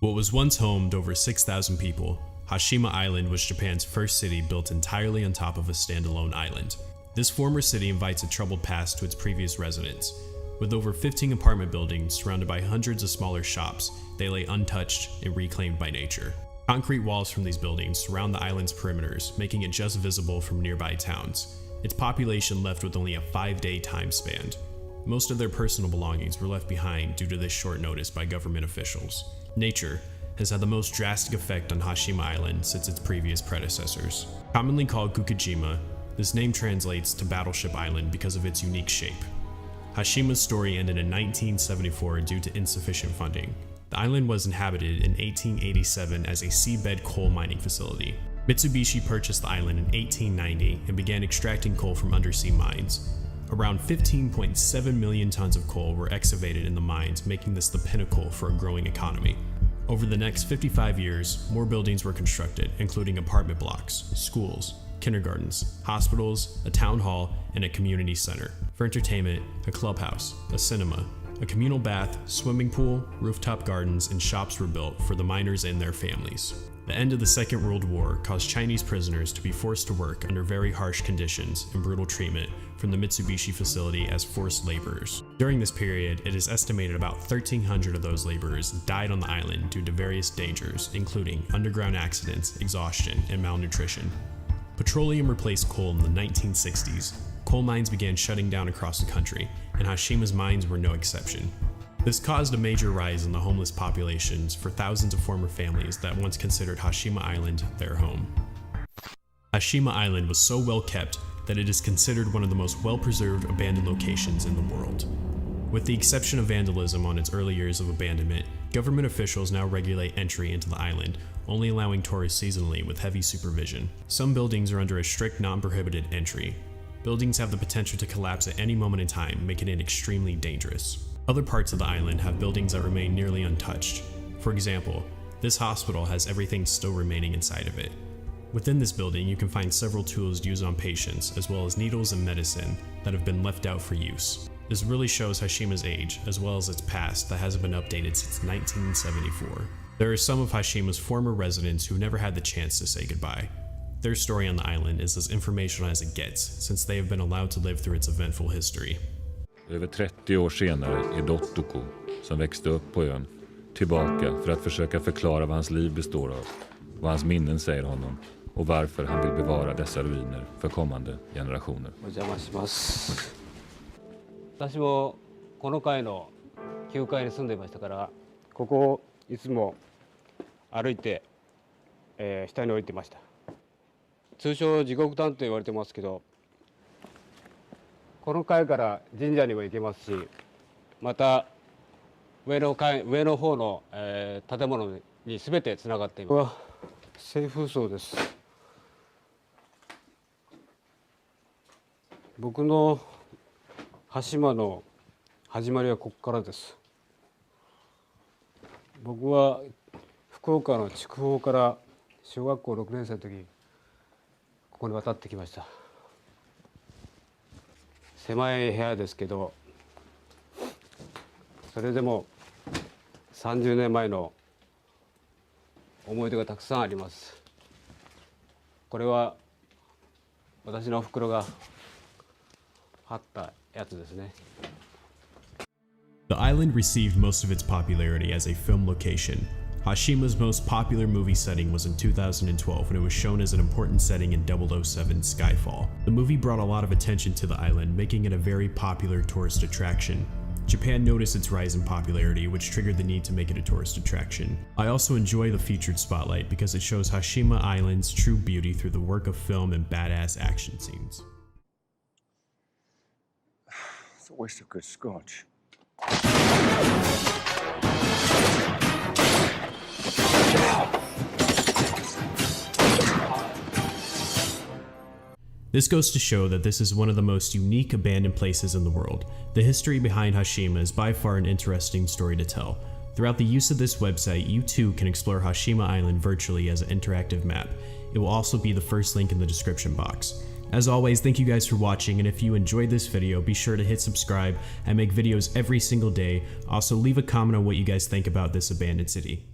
What was once home to over 6,000 people, Hashima Island was Japan's first city built entirely on top of a standalone island. This former city invites a troubled past to its previous residents. With over 15 apartment buildings surrounded by hundreds of smaller shops, they lay untouched and reclaimed by nature. Concrete walls from these buildings surround the island's perimeters, making it just visible from nearby towns. Its population left with only a 5-day time span. Most of their personal belongings were left behind due to this short notice by government officials. Nature has had the most drastic effect on Hashima Island since its previous predecessors. Commonly called Gukujima, this name translates to Battleship Island because of its unique shape. Hashima's story ended in 1974 due to insufficient funding. The island was inhabited in 1887 as a seabed coal mining facility. Mitsubishi purchased the island in 1890 and began extracting coal from undersea mines. Around 15.7 million tons of coal were excavated in the mines, making this the pinnacle for a growing economy. Over the next 55 years, more buildings were constructed, including apartment blocks, schools, kindergartens, hospitals, a town hall, and a community center. For entertainment, a clubhouse, a cinema, a communal bath, swimming pool, rooftop gardens, and shops were built for the miners and their families. The end of the Second World War caused Chinese prisoners to be forced to work under very harsh conditions and brutal treatment from the Mitsubishi facility as forced laborers. During this period, it is estimated about 1,300 of those laborers died on the island due to various dangers, including underground accidents, exhaustion, and malnutrition. Petroleum replaced coal in the 1960s. Coal mines began shutting down across the country, and Hashima's mines were no exception. This caused a major rise in the homeless populations for thousands of former families that once considered Hashima Island their home. Hashima Island was so well kept that it is considered one of the most well-preserved abandoned locations in the world. With the exception of vandalism on its early years of abandonment, government officials now regulate entry into the island, only allowing tourists seasonally with heavy supervision. Some buildings are under a strict non-prohibited entry. Buildings have the potential to collapse at any moment in time, making it extremely dangerous. Other parts of the island have buildings that remain nearly untouched. For example, this hospital has everything still remaining inside of it. Within this building, you can find several tools used on patients, as well as needles and medicine that have been left out for use. This really shows Hashima's age, as well as its past that hasn't been updated since 1974. There are some of Hashima's former residents who never had the chance to say goodbye. Their story on the island is as informational as it gets, since they have been allowed to live through its eventful history. Över 30 år senare är Dottoko, som växte upp på ön, tillbaka för att försöka förklara vad hans liv består av, vad hans minnen säger honom och varför han vill bevara dessa ruiner för kommande generationer. 私もこの階の9階に住んでいましたから、ここをいつも歩いて、下に降りてました。通称地獄団と言われてますけど、この階から神社にも行けますし、また上の方の、建物に全てつながっています。西風荘です。僕の羽島の始まりはここからです。僕は福岡の筑豊から小学校6年生の時ここに渡ってきました。狭い部屋ですけど、それでも30年前の思い出がたくさんあります。これは私のおふくろが貼ったやつですね。The island received most of its popularity as a film location. Hashima's most popular movie setting was in 2012 when it was shown as an important setting in 007 Skyfall. The movie brought a lot of attention to the island, making it a very popular tourist attraction. Japan noticed its rise in popularity, which triggered the need to make it a tourist attraction. I also enjoy the featured spotlight because it shows Hashima Island's true beauty through the work of film and badass action scenes. It's always a good scotch. This goes to show that this is one of the most unique abandoned places in the world. The history behind Hashima is by far an interesting story to tell. Throughout the use of this website, you too can explore Hashima Island virtually as an interactive map. It will also be the first link in the description box. As always, thank you guys for watching, and if you enjoyed this video, be sure to hit subscribe. I make videos every single day. Also, leave a comment on what you guys think about this abandoned city.